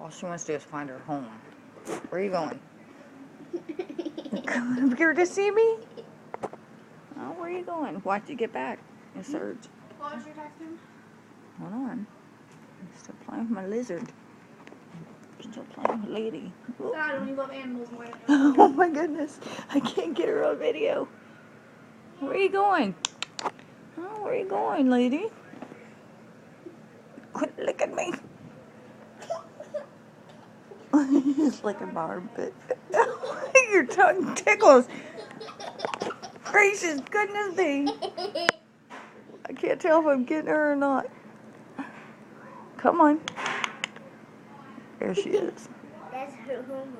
All she wants to do is find her home. Where are you going? Coming up here to see me? Oh, where are you going? Watch you get back. And Serge. What was your texting? Hold on. I'm still playing with my lizard. Still playing with Lady. Ooh. God, when you love animals more than Oh my goodness. I can't get her on video. Where are you going? Oh, where are you going, lady? Quit licking me. It's like a armpit. Your tongue tickles. Gracious goodness me. I can't tell if I'm getting her or not. Come on. There she is. That's her home.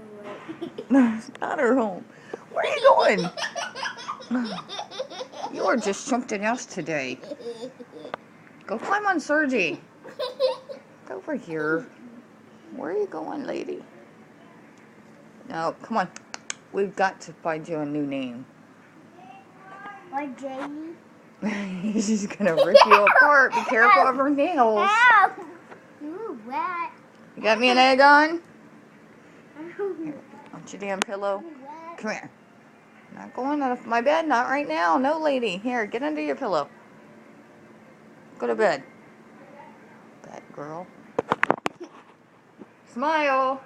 No, it's not her home. Where are you going? You are just something else today. Go climb on Sergi. Go over here. Where are you going, lady? No, come on. We've got to find you a new name. Like Jamie. She's gonna rip you apart. Be careful of her nails. Ow! You were wet. You got me an egg on? Here, want your damn pillow? Come here. Not going out of my bed. Not right now. No, lady. Here, get under your pillow. Go to bed. Bad girl. Smile.